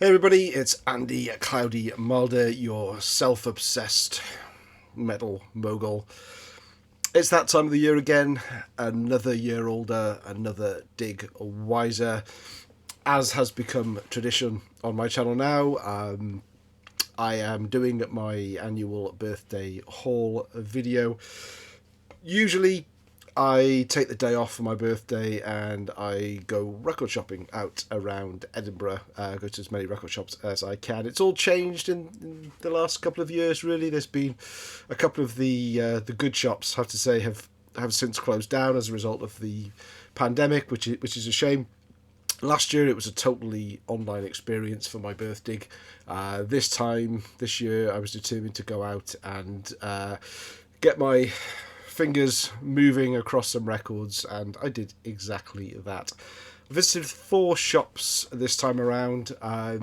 Hey everybody, it's Andy Cloudy Mulder, your self-obsessed metal mogul. It's that time of the year again, another year older, another dig wiser. As has become tradition on my channel now, I am doing my annual birthday haul video. Usually I take the day off for my birthday and I go record shopping out around Edinburgh. Go to as many record shops as I can. It's all changed in the last couple of years, really. There's been a couple of the good shops, I have to say, have since closed down as a result of the pandemic, which is a shame. Last year it was a totally online experience for my Birthdig. This year, I was determined to go out and get my fingers moving across some records, and I did exactly that. I visited 4 shops this time around. I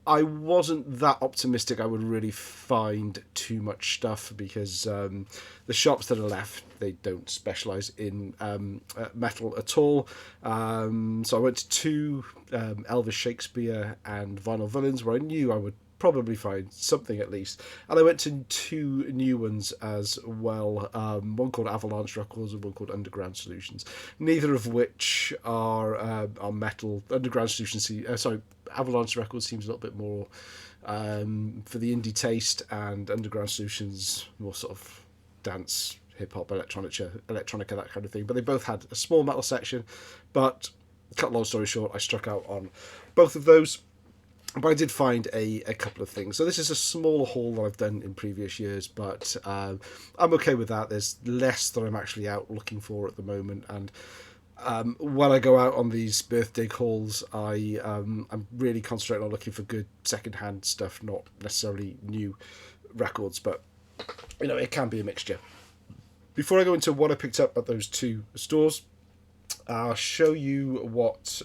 wasn't that optimistic I would really find too much stuff because the shops that are left, they don't specialise in metal at all. So I went to two Elvis Shakespeare and Vinyl Villains where I knew I would probably find something at least. And I went to 2 new ones as well, one called Avalanche Records and one called Underground Solutions, neither of which are metal. Underground Solutions, Avalanche Records seems a little bit more for the indie taste, and Underground Solutions more sort of dance, hip hop, electronica, that kind of thing. But they both had a small metal section. But cut long story short, I struck out on both of those. But I did find a couple of things. So this is a smaller haul than I've done in previous years, but I'm okay with that. There's less that I'm actually out looking for at the moment, and when I go out on these birthday hauls, I'm really concentrating on looking for good second-hand stuff, not necessarily new records, but it can be a mixture. Before I go into what I picked up at those 2 stores, I'll show you what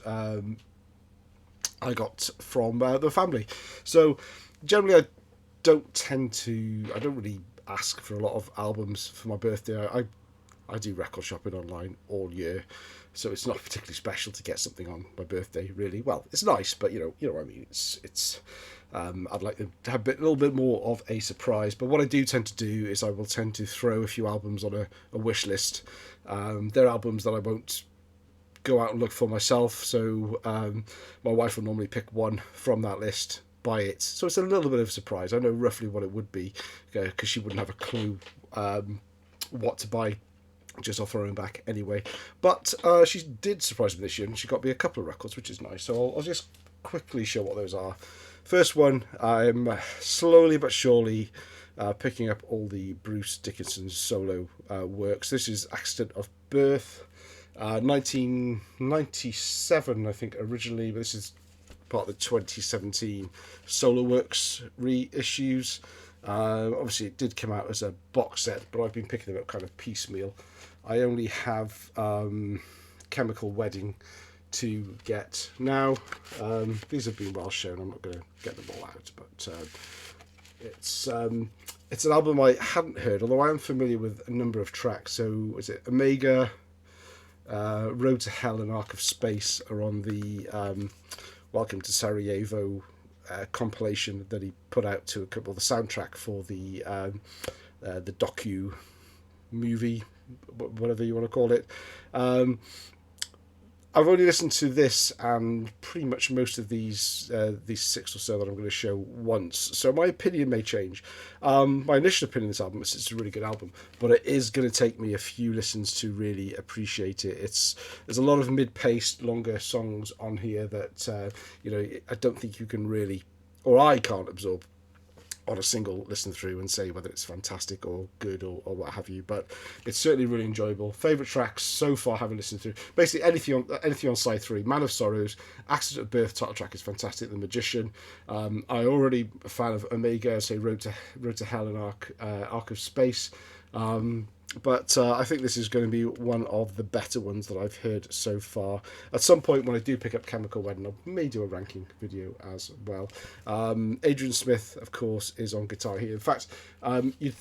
I got from the family. So generally I don't really ask for a lot of albums for my birthday. I do record shopping online all year, so it's not particularly special to get something on my birthday, really. Well, it's nice, but you know what I mean. It's I'd like to have a little bit more of a surprise. But what I do tend to do is I will tend to throw a few albums on a wish list. They're albums that I won't go out and look for myself, so my wife will normally pick one from that list, buy it, so it's a little bit of a surprise. I know roughly what it would be because she wouldn't have a clue what to buy just off her own back anyway. But she did surprise me this year and she got me a couple of records, which is nice. So I'll just quickly show what those are. First one, I'm slowly but surely picking up all the Bruce Dickinson's solo works. This is Accident of Birth, 1997, I think, originally, but this is part of the 2017 Solo Works reissues. Obviously, it did come out as a box set, but I've been picking them up kind of piecemeal. I only have Chemical Wedding to get now. These have been well shown. I'm not going to get them all out, but it's an album I hadn't heard, although I am familiar with a number of tracks. So is it Omega, Road to Hell and Arc of Space are on the Welcome to Sarajevo compilation that he put out to a couple of the soundtrack for the docu movie, whatever you want to call it. I've only listened to this and pretty much most of these 6 or so that I'm going to show once, so my opinion may change. My initial opinion of this album is it's a really good album, but it is going to take me a few listens to really appreciate it. There's a lot of mid-paced, longer songs on here that I don't think you can really, or I can't absorb on a single listen through and say whether it's fantastic or good or what have you, but it's certainly really enjoyable. Favourite tracks so far having listened through basically anything on side 3. Man of Sorrows, Accident of Birth title track is fantastic. The Magician, I already a fan of Omega, say Road to Hell and Arc of Space, but I think this is going to be one of the better ones that I've heard so far. At some point when I do pick up Chemical Wedding, I may do a ranking video as well. Adrian Smith, of course, is on guitar here. In fact, you'd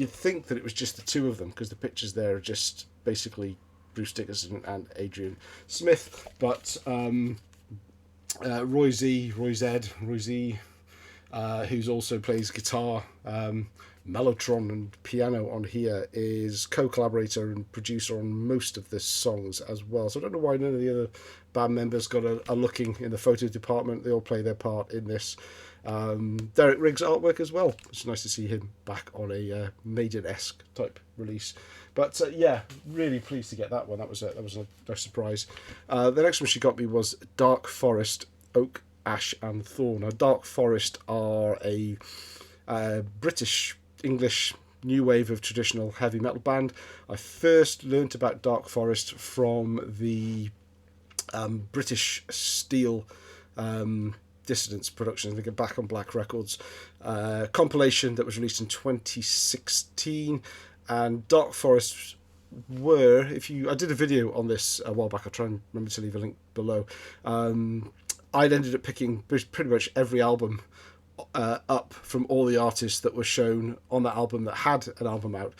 think that it was just the two of them because the pictures there are just basically Bruce Dickinson and Adrian Smith, but Roy Z, who's also plays guitar, mellotron and piano on here, is co-collaborator and producer on most of the songs as well. So I don't know why none of the other band members got a looking in the photo department. They all play their part in this. Derek Riggs' artwork as well. It's nice to see him back on a Maiden-esque type release. But yeah, really pleased to get that one. That was a nice surprise. The next one she got me was Dark Forest, Oak, Ash and Thorn. Now, Dark Forest are a British English new wave of traditional heavy metal band. I first learnt about Dark Forest from the British Steel Dissidents production, I think, Back on Black Records compilation that was released in 2016. And Dark Forest were, I did a video on this a while back, I'll try and remember to leave a link below. I'd ended up picking pretty much every album up from all the artists that were shown on that album that had an album out,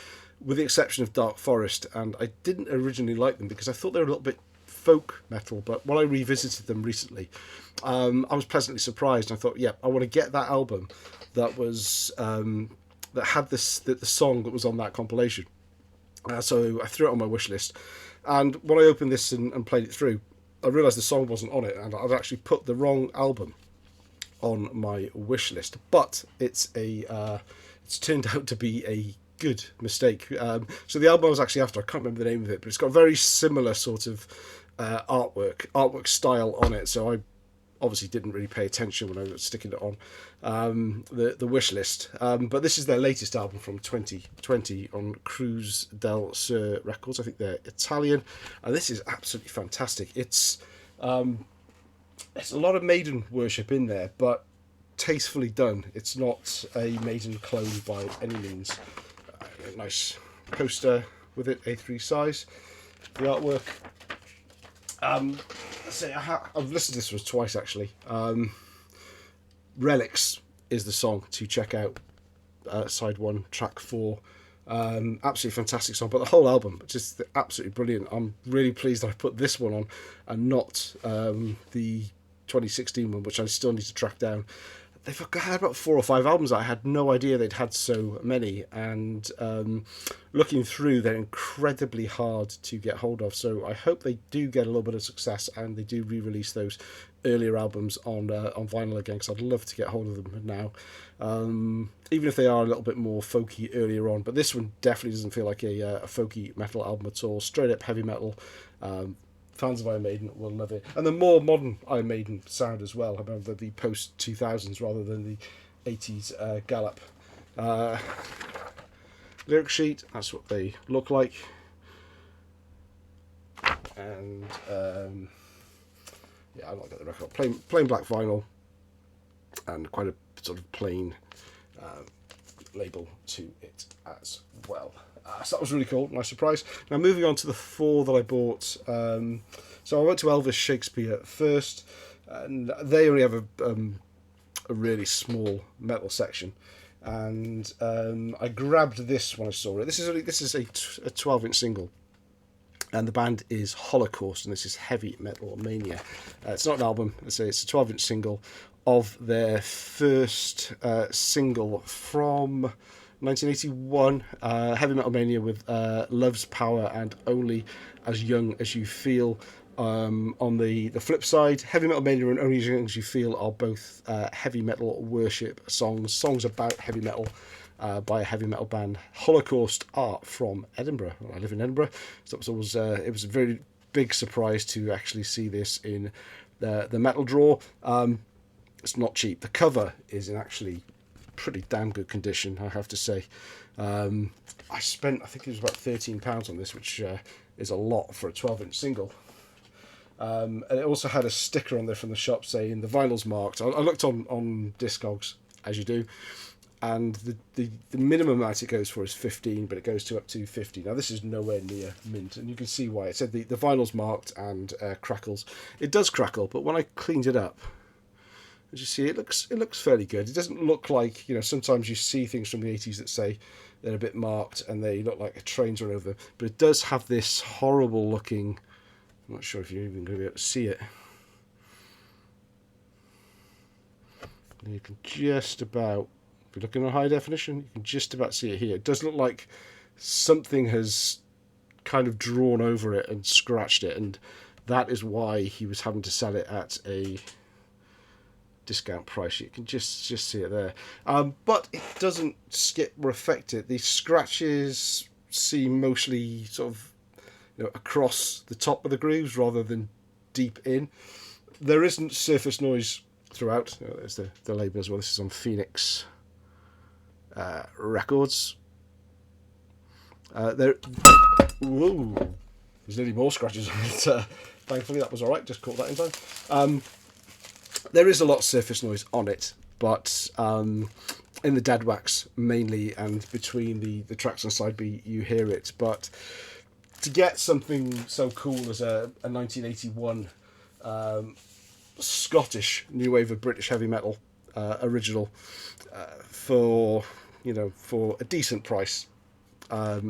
with the exception of Dark Forest. And I didn't originally like them because I thought they were a little bit folk metal, but when I revisited them recently, I was pleasantly surprised. I thought, yeah, I want to get that album that was that had the song that was on that compilation. So I threw it on my wish list, and when I opened this and played it through, I realised the song wasn't on it, and I'd actually put the wrong album on my wish list. But it's turned out to be a good mistake. So the album I was actually after, I can't remember the name of it, but it's got a very similar sort of artwork style on it. So I obviously didn't really pay attention when I was sticking it on the wish list. But this is their latest album from 2020 on Cruz del Sur Records. I think they're Italian, and this is absolutely fantastic. It's a lot of Maiden worship in there, but tastefully done. It's not a Maiden clone by any means. A nice poster with it, A3 size. The artwork. I've listened to this one twice actually. Relics is the song to check out. Side 1, track 4. Absolutely fantastic song, but the whole album just absolutely brilliant. I'm really pleased that I put this one on and not the 2016 one, which I still need to track down. They've had about 4 or 5 albums. I had no idea they'd had so many, and looking through, they're incredibly hard to get hold of. So I hope they do get a little bit of success and they do re-release those earlier albums on vinyl again, because I'd love to get hold of them now, even if they are a little bit more folky earlier on. But this one definitely doesn't feel like a folky metal album at all. Straight up heavy metal. Fans of Iron Maiden will love it, and the more modern Iron Maiden sound as well. I remember the post 2000s rather than the 80s gallop. Lyric sheet, that's what they look like, and yeah, I've not got the record. Plain black vinyl, and quite a sort of plain label to it as well. So that was really cool, nice surprise. Now moving on to the 4 that I bought. So I went to Elvis Shakespeare first, and they only have a really small metal section, and I grabbed this when I saw it. This is a 12-inch single, and the band is Holocaust, and this is Heavy Metal Mania. It's not an album, it's a 12-inch single of their first single from 1981, Heavy Metal Mania, with Love's Power and Only As Young As You Feel. On the flip side, Heavy Metal Mania and Only As Young As You Feel are both heavy metal worship songs about heavy metal by a heavy metal band. Holocaust are from Edinburgh. I live in Edinburgh, so it was a very big surprise to actually see this in the metal drawer. It's not cheap. The cover is in actually pretty damn good condition, I have to say. I spent, I think it was about £13 on this, which is a lot for a 12-inch single. And it also had a sticker on there from the shop saying the vinyl's marked. I looked on Discogs, as you do, and the minimum amount it goes for is 15, but it goes to up to 50. Now this is nowhere near mint, and you can see why. It said the vinyl's marked and crackles. It does crackle, but when I cleaned it up, as you see, it looks fairly good. It doesn't look like, sometimes you see things from the 80s that say they're a bit marked and they look like a train's run over them, but it does have this horrible looking, I'm not sure if you're even going to be able to see it, You can just about, if you're looking at high definition, you can just about see it here. It does look like something has kind of drawn over it and scratched it, and that is why he was having to sell it at a discount price. You can just see it there, but it doesn't skip or affect it. The scratches seem mostly sort of, you know, across the top of the grooves rather than deep in. There isn't surface noise throughout. There's the label as well. This is on Phoenix Records. Whoa, there's nearly more scratches on it. Thankfully, that was all right. Just caught that in time. There is a lot of surface noise on it, but in the dead wax mainly, and between the tracks on side B, you hear it. But to get something so cool as a 1981 Scottish new wave of British heavy metal original for a decent price, I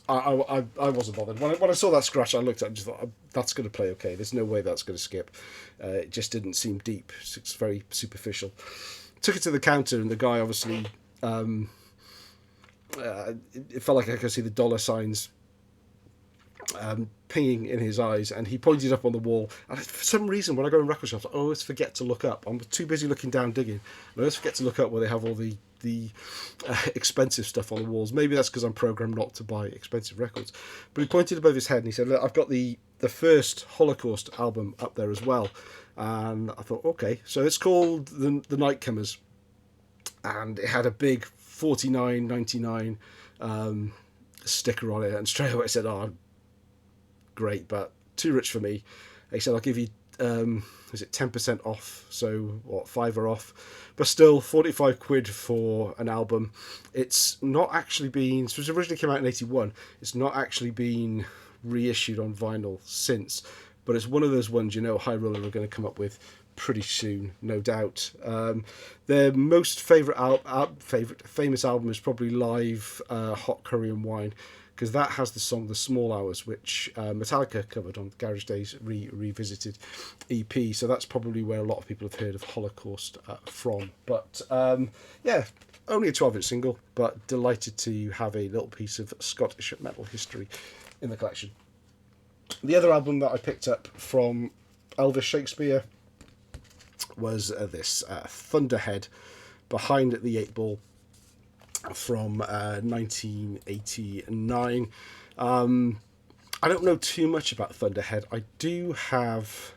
wasn't bothered. When I saw that scratch, I looked at it and just thought, that's going to play okay. There's no way that's going to skip. It just didn't seem deep. It's very superficial. Took it to the counter, and the guy obviously, it felt like I could see the dollar signs pinging in his eyes, and he pointed up on the wall. And for some reason, when I go in record shops, I always forget to look up. I'm too busy looking down digging. I always forget to look up where they have all the expensive stuff on the walls. Maybe that's because I'm programmed not to buy expensive records. But he pointed above his head and he said, "Look, I've got the first Holocaust album up there as well." And I thought, okay, so it's called the Nightcomers, and it had a big $49.99 sticker on it. And straight away I said, "Oh, great, but too rich for me." He said, "I'll give you is it 10% off, so what, £5 off, but still 45 quid for an album." It's not actually been, so it originally came out in 81, it's not actually been reissued on vinyl since, but it's one of those ones, you know, High Roller are going to come up with pretty soon, no doubt. Their most famous album is probably Live Hot Korean Wine, because that has the song The Small Hours, which Metallica covered on Garage Days Revisited EP. So that's probably where a lot of people have heard of Holocaust from. But yeah, only a 12-inch single, but delighted to have a little piece of Scottish metal history in the collection. The other album that I picked up from Elvis Shakespeare was this Thunderhead, Behind the Eight Ball, from 1989. I don't know too much about Thunderhead. I do have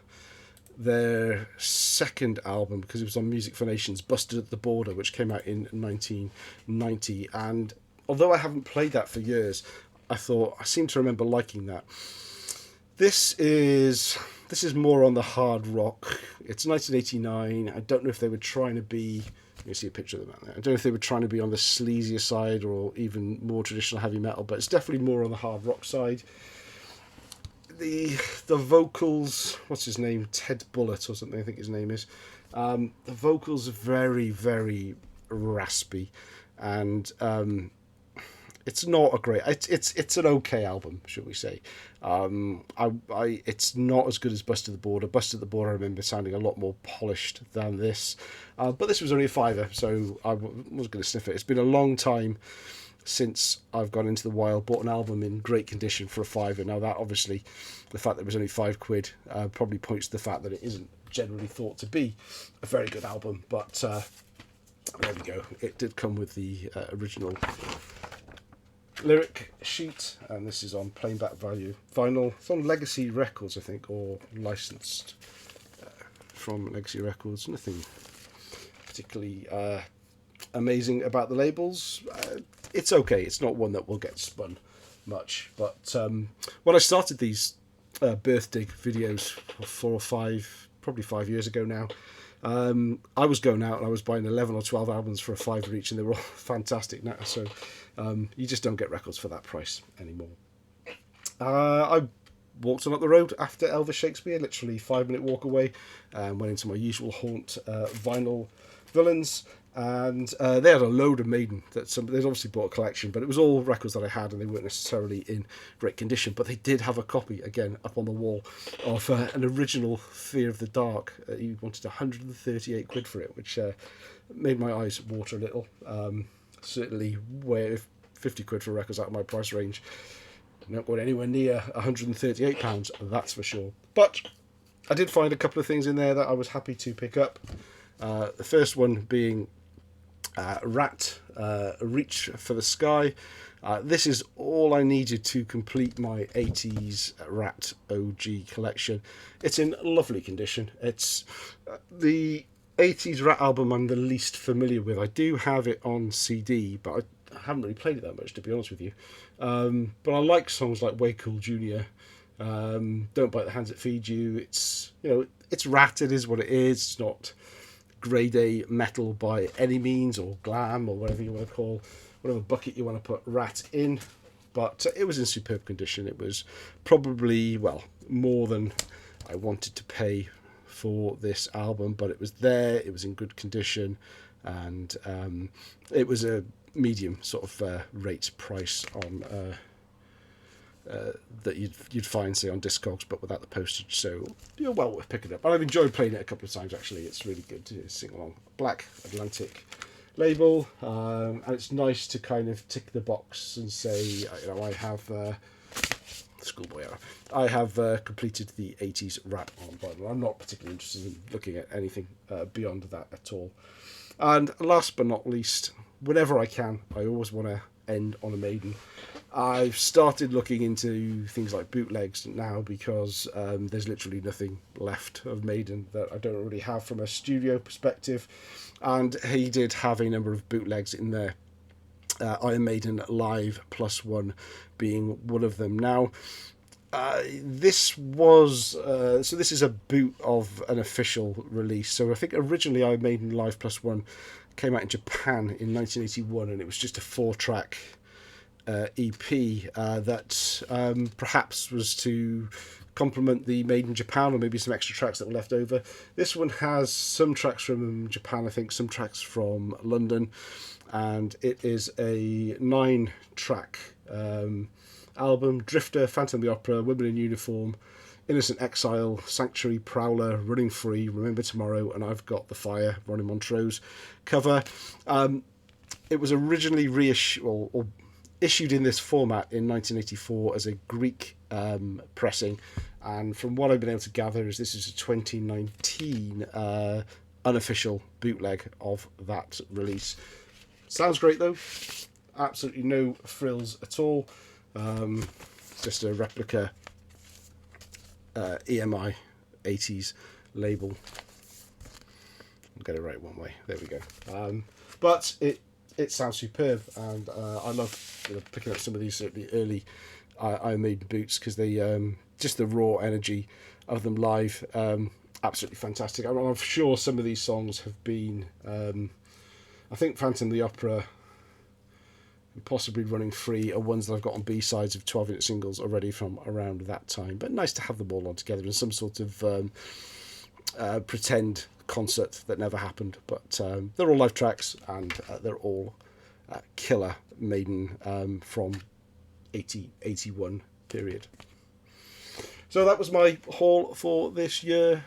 their second album, because it was on Music for Nations, Busted at the Border, which came out in 1990. And although I haven't played that for years, I seem to remember liking that. This is more on the hard rock. It's 1989. I don't know if they were trying to be... You see a picture of them out there. I don't know if they were trying to be on the sleazier side or even more traditional heavy metal, but it's definitely more on the hard rock side. The vocals, what's his name? Ted Bullitt or something, I think his name is. The vocals are very, very raspy, and it's not a great. It's an okay album, should we say? It's not as good as Busted the Border. Busted the Border, I remember sounding a lot more polished than this, but this was only a £5, so I was going to sniff it. It's been a long time since I've gone into the wild, bought an album in great condition for a £5. Now that obviously, the fact that it was only £5 probably points to the fact that it isn't generally thought to be a very good album. But there we go. It did come with the original lyric sheet, and this is on plain back value vinyl. It's on Legacy Records, I think, or licensed from Legacy Records. Nothing particularly amazing about the labels. It's okay. It's not one that will get spun much, but when I started these Birthdig videos 4 or 5, probably 5 years ago now, I was going out and I was buying 11 or 12 albums for a £5 each, and they were all fantastic now. So you just don't get records for that price anymore. I walked on up the road after Elvis Shakespeare, literally 5-minute walk away, and went into my usual haunt, Vinyl Villains, And they had a load of Maiden. They'd obviously bought a collection, but it was all records that I had, and they weren't necessarily in great condition. But they did have a copy, again, up on the wall, of an original Fear of the Dark. He wanted 138 quid for it, which made my eyes water a little. Certainly, way 50 quid for records out of my price range. Not going anywhere near £138, that's for sure. But I did find a couple of things in there that I was happy to pick up. The first one being Rat, Reach for the Sky. This is all I needed to complete my 80s Rat OG collection. It's in lovely condition. It's the 80s Rat album I'm the least familiar with. I do have it on CD, but I haven't really played it that much, to be honest with you. But I like songs like Way Cool Junior, Don't Bite the Hands That Feed You. It's, it's Rat. It is what it is. It's not grade A metal by any means, or glam, or whatever you want to call, whatever bucket you want to put Rat in. But it was in superb condition. It was probably, more than I wanted to pay for this album, but it was there. It was in good condition, and it was a medium sort of rate price on that you'd find, say, on Discogs, but without the postage. So you're well worth picking up. And I've enjoyed playing it a couple of times, actually. It's really good to sing along. Black Atlantic label, and it's nice to kind of tick the box and say, I have schoolboy era. I have completed the 80s Rat on vinyl. I'm not particularly interested in looking at anything beyond that at all. And last but not least, whenever I can, I always want to end on a Maiden. I've started looking into things like bootlegs now, because there's literally nothing left of Maiden that I don't really have from a studio perspective. And he did have a number of bootlegs in there. Iron Maiden Live +1 being one of them. Now, this is a boot of an official release. So I think originally Iron Maiden Live +1 came out in Japan in 1981, and it was just a 4-track EP that perhaps was to complement the Made in Japan, or maybe some extra tracks that were left over. This one has some tracks from Japan, I think, some tracks from London, and it is a 9-track album. Drifter, Phantom of the Opera, Women in Uniform, Innocent Exile, Sanctuary, Prowler, Running Free, Remember Tomorrow, and I've Got the Fire, Ronnie Montrose cover. It was originally issued in this format in 1984 as a Greek pressing, and from what I've been able to gather is this is a 2019 unofficial bootleg of that release. Sounds great though, absolutely no frills at all. Just a replica EMI 80s label. I'll get it right one way, there we go. But it sounds superb, and I love picking up some of these the early Iron Maiden boots, because they just the raw energy of them live, absolutely fantastic. I'm sure some of these songs have been I think Phantom of the Opera and possibly Running Free are ones that I've got on B-sides of 12-inch singles already from around that time, but nice to have them all on together in some sort of pretend concert that never happened. But they're all live tracks, and they're all killer Maiden from 81 period. So that was my haul for this year.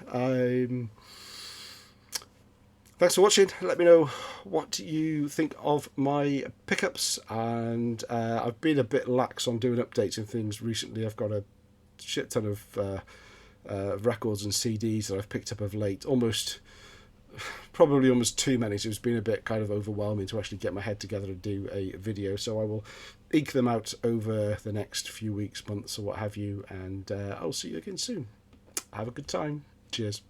Thanks for watching. Let me know what you think of my pickups, and I've been a bit lax on doing updates and things recently. I've got a shit ton of records and CDs that I've picked up of late, probably almost too many, so it's been a bit kind of overwhelming to actually get my head together and do a video. So I will eke them out over the next few weeks, months, or what have you, and I'll see you again soon. Have a good time. Cheers.